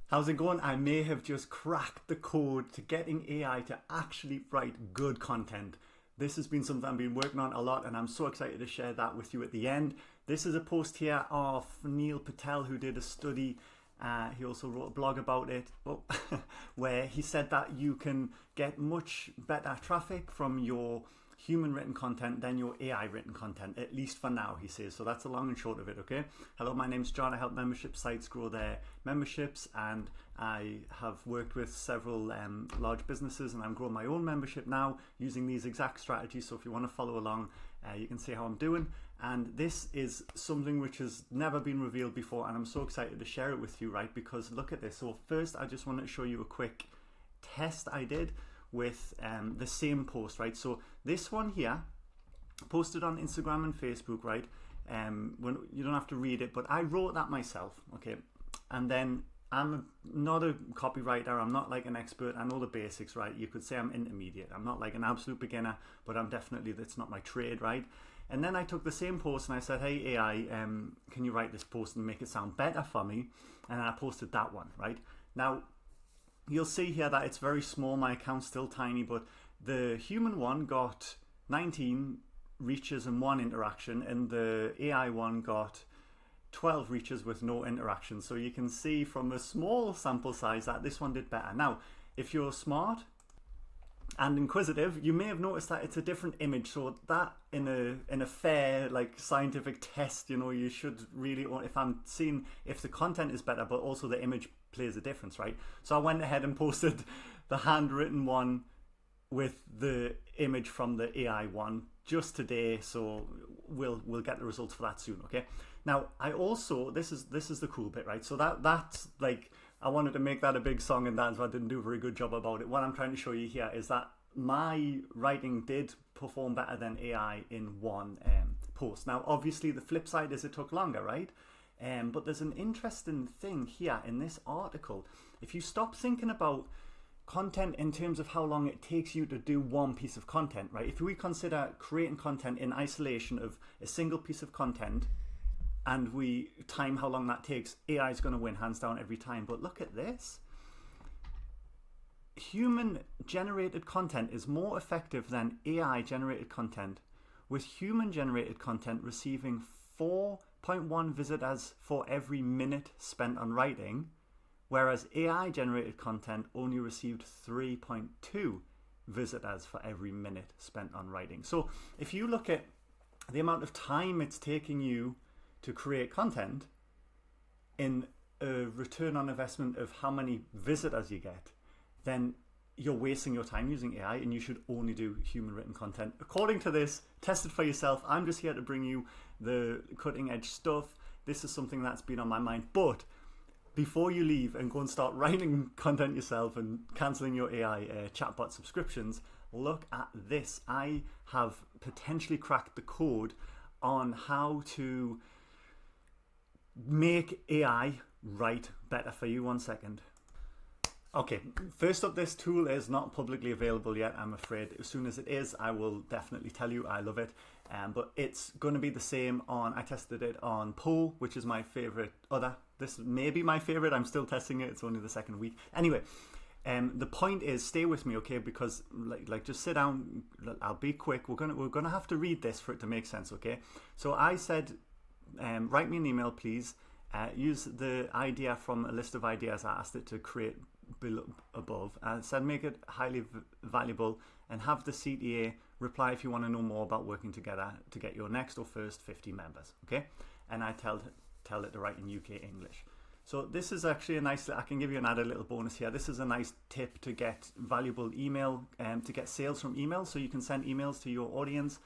How's it going? I may have just cracked the code to getting AI to actually write good content. This has been something I've been working on a lot, and I'm so excited to share that with you at the end. This is a post here of Neil Patel, who did a study. He also wrote a blog about it, where he said that you can get much better traffic from your human written content than your AI written content, at least for now, he says. So that's the long and short of it, okay? Hello, my name's John. I help membership sites grow their memberships, and I have worked with several large businesses, and I'm growing my own membership now using these exact strategies. So if you want to follow along, you can see how I'm doing. And this is something which has never been revealed before, and I'm so excited to share it with you, right? Because look at this. So first, I just want to show you a quick test I did with the same post, right? So this one here, posted on Instagram and Facebook, right? When you don't have to read it, but I wrote that myself, okay? And then I'm not a copywriter. I'm not like an expert. I know the basics, right? You could say I'm intermediate. I'm not like an absolute beginner, but I'm definitely, that's not my trade, right? And then I took the same post and I said, hey AI, can you write this post and make it sound better for me? And I posted that one, right? Now, you'll see here that it's very small. My account's still tiny, but the human one got 19 reaches and 1 interaction, and the AI one got 12 reaches with no interaction. So you can see from a small sample size that this one did better. Now, if you're smart and inquisitive, you may have noticed that it's a different image. So that in a fair, like, scientific test, you know, you should really, if I'm seeing if the content is better, but also the image plays a difference, right? So I went ahead and posted the handwritten one with the image from the AI one just today, so we'll get the results for that soon, okay? Now, I also, this is the cool bit, right? So that's like, I wanted to make that a big song and dance, but I didn't do a very good job about it. What I'm trying to show you here is that my writing did perform better than AI in one post. Now, obviously, the flip side is it took longer, right? But there's an interesting thing here in this article. If you stop thinking about content in terms of how long it takes you to do one piece of content, right? If we consider creating content in isolation of a single piece of content, and we time how long that takes, AI is going to win hands down every time. But look at this. Human generated content is more effective than AI generated content, with human generated content receiving 4.1 visitors for every minute spent on writing, whereas AI generated content only received 3.2 visitors for every minute spent on writing. So if you look at the amount of time it's taking you to create content in a return on investment of how many visitors you get, then you're wasting your time using AI, and you should only do human written content. According to this, test it for yourself. I'm just here to bring you the cutting edge stuff. This is something that's been on my mind. But before you leave and go and start writing content yourself and cancelling your AI chatbot subscriptions, look at this. I have potentially cracked the code on how to make AI write better for you. 1 second. Okay, first up, this tool is not publicly available yet, I'm afraid. As soon as it is, I will definitely tell you. I love it. But it's going to be the same on, I tested it on Poe, which is my favorite this may be my favorite. I'm still testing it. It's only the second week. Anyway, the point is, stay with me, okay? Because like just sit down. I'll be quick. We're gonna have to read this for it to make sense, okay? So I said, write me an email, please. Use the idea from a list of ideas I asked it to create below, above. Said make it highly valuable, and have the CTA reply if you want to know more about working together to get your next or first 50 members, okay? And I tell it to write in UK English. So this is actually a nice, I can give you another little bonus here. This is a nice tip to get valuable email, to get sales from emails. So you can send emails to your audience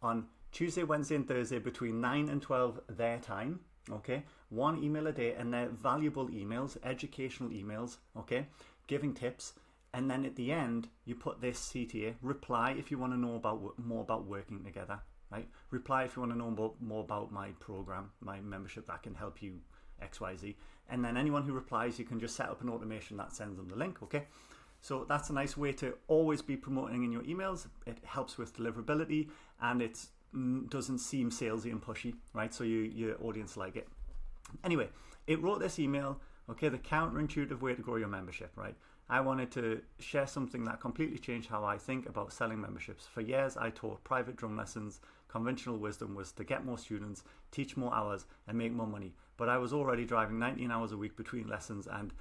on Tuesday, Wednesday and Thursday between 9 and 12 their time, okay? 1 email a day, and they're valuable emails, educational emails, okay? Giving tips. And then at the end, you put this CTA, reply if you want to know more about working together, right? Reply if you want to know more about my program, my membership that can help you XYZ. And then anyone who replies, you can just set up an automation that sends them the link, okay? So that's a nice way to always be promoting in your emails. It helps with deliverability, and it doesn't seem salesy and pushy, right? So your audience like it. Anyway, it wrote this email Okay, the counterintuitive way to grow your membership, right? I wanted to share something that completely changed how I think about selling memberships. For years, I taught private drum lessons. Conventional wisdom was to get more students, teach more hours, and make more money. But I was already driving 19 hours a week between lessons and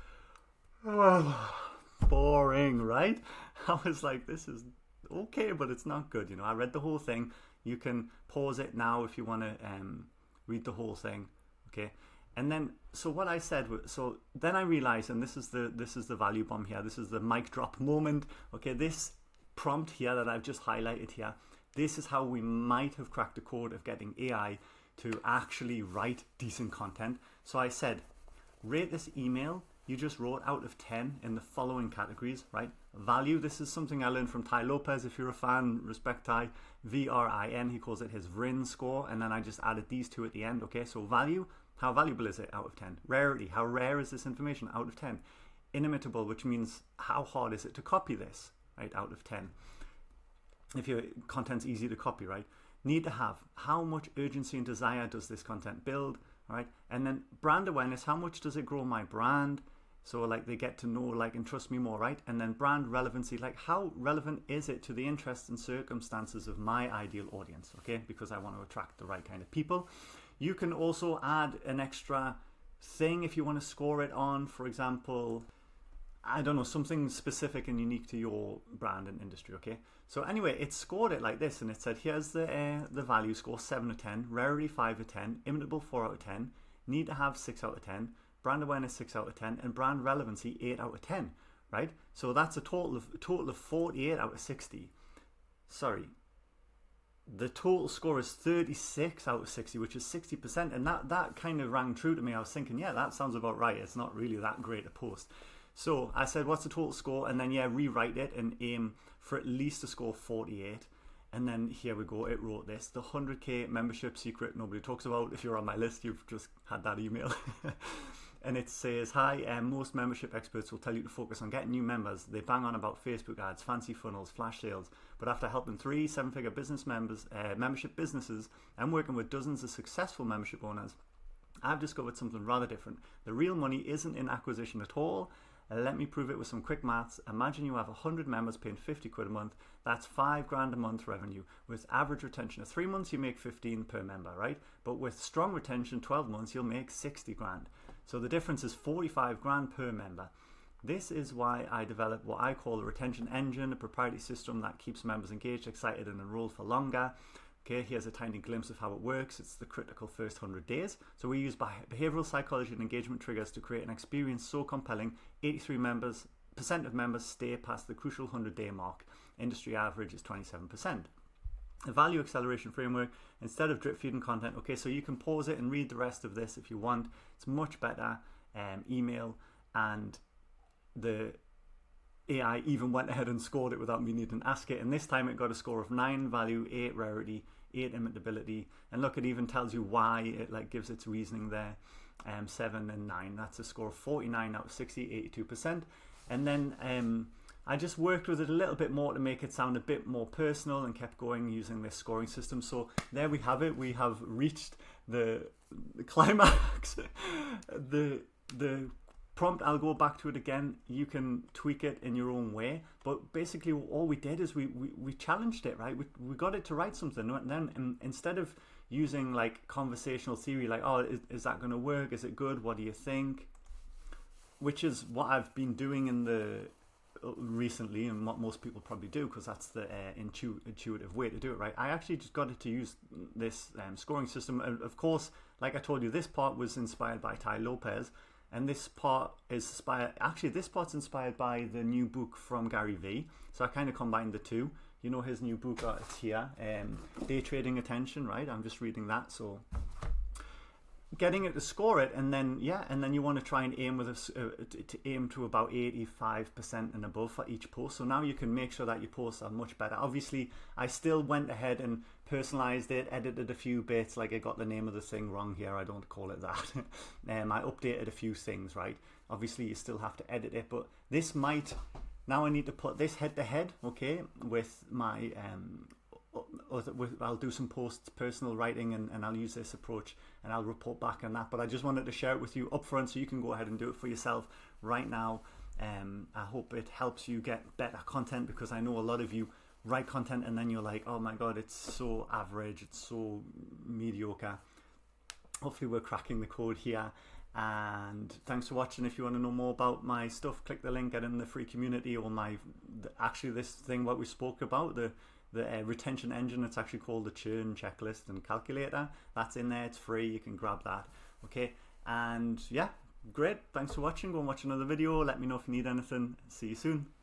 boring, right? I was like, this is okay, but it's not good. You know, I read the whole thing. You can pause it now if you want to read the whole thing. Okay. And then, so what I said was, so then I realized, and this is the value bomb here. This is the mic drop moment. Okay. This prompt here that I've just highlighted here, this is how we might have cracked the code of getting AI to actually write decent content. So I said, rate this email you just wrote out of 10 in the following categories, right? Value, this is something I learned from Ty Lopez. If you're a fan, respect Ty. VRIN, he calls it his VRIN score. And then I just added these two at the end, okay? So value, how valuable is it out of 10? Rarity, how rare is this information out of 10? Inimitable, which means how hard is it to copy this, right, out of 10? If your content's easy to copy, right? Need to have, how much urgency and desire does this content build, right? And then brand awareness, how much does it grow my brand? So like they get to know, like, and trust me more, right? And then brand relevancy, like how relevant is it to the interests and circumstances of my ideal audience, okay? Because I want to attract the right kind of people. You can also add an extra thing if you want to score it on, for example, I don't know, something specific and unique to your brand and industry, okay? So anyway, it scored it like this, and it said, here's the value score, 7 out of 10, rarity 5 out of 10, imitable 4 out of 10, need to have 6 out of 10, brand awareness 6 out of 10, and brand relevancy 8 out of 10, right? So that's a total of 48 out of 60. Sorry, the total score is 36 out of 60, which is 60%, and that kind of rang true to me. I was thinking, yeah, that sounds about right. It's not really that great a post. So I said, what's the total score? And then, yeah, rewrite it and aim for at least a score 48. And then here we go. It wrote this, the 100K membership secret nobody talks about. If you're on my list, you've just had that email. And it says, hi, most membership experts will tell you to focus on getting new members. They bang on about Facebook ads, fancy funnels, flash sales. But after helping 3 7-figure business membership businesses and working with dozens of successful membership owners, I've discovered something rather different. The real money isn't in acquisition at all. Let me prove it with some quick maths. Imagine you have 100 members paying 50 quid a month. That's 5 grand a month revenue. With average retention of 3 months, you make 15 per member, right? But with strong retention, 12 months, you'll make 60 grand. So the difference is 45 grand per member. This is why I developed what I call a retention engine, a proprietary system that keeps members engaged, excited, and enrolled for longer. Okay, here's a tiny glimpse of how it works. It's the critical first 100 days. So we use behavioral psychology and engagement triggers to create an experience so compelling, 83% of members stay past the crucial 100-day mark. Industry average is 27%. The value acceleration framework, instead of drip feeding content, okay, so you can pause it and read the rest of this if you want. It's much better email, and the AI even went ahead and scored it without me needing to ask it, and this time it got a score of 9 value, 8 rarity, 8 imitability, and look, it even tells you why. It like gives its reasoning there. 7 and 9, that's a score of 49 out of 60, 82%. And then I just worked with it a little bit more to make it sound a bit more personal and kept going using this scoring system. So there we have it. We have reached the climax. the prompt, I'll go back to it again. You can tweak it in your own way, but basically all we did is we challenged it, right? We got it to write something, and then instead of using like conversational theory, like, oh, is that going to work? Is it good? What do you think? Which is what I've been doing in the recently, and what most people probably do, because that's the intuitive way to do it, right? I actually just got it to use this scoring system. And of course, like I told you, this part was inspired by Ty Lopez, and this part is inspired, actually this part's inspired by the new book from Gary Vee. So I kind of combined the two. You know, his new book, it's here, Day Trading Attention, right? I'm just reading that. So getting it to score it, and then you want to try and aim with to aim to about 85% and above for each post. So now you can make sure that your posts are much better. Obviously, I still went ahead and personalized it, edited a few bits, like I got the name of the thing wrong here. I don't call it that. I updated a few things, right? Obviously, you still have to edit it, but this might. Now I need to put this head to head, okay, with my I'll do some posts, personal writing, and I'll use this approach, and I'll report back on that. But I just wanted to share it with you up front so you can go ahead and do it for yourself right now. I hope it helps you get better content, because I know a lot of you write content and then you're like, oh my god, it's so average, it's so mediocre. Hopefully we're cracking the code here. And thanks for watching. If you want to know more about my stuff, click the link, get in the free community, or actually this thing what we spoke about, the retention engine. It's actually called the churn checklist and calculator. That's in there, it's free, you can grab that. Okay, and yeah, great, thanks for watching. Go and watch another video, let me know if you need anything. See you soon.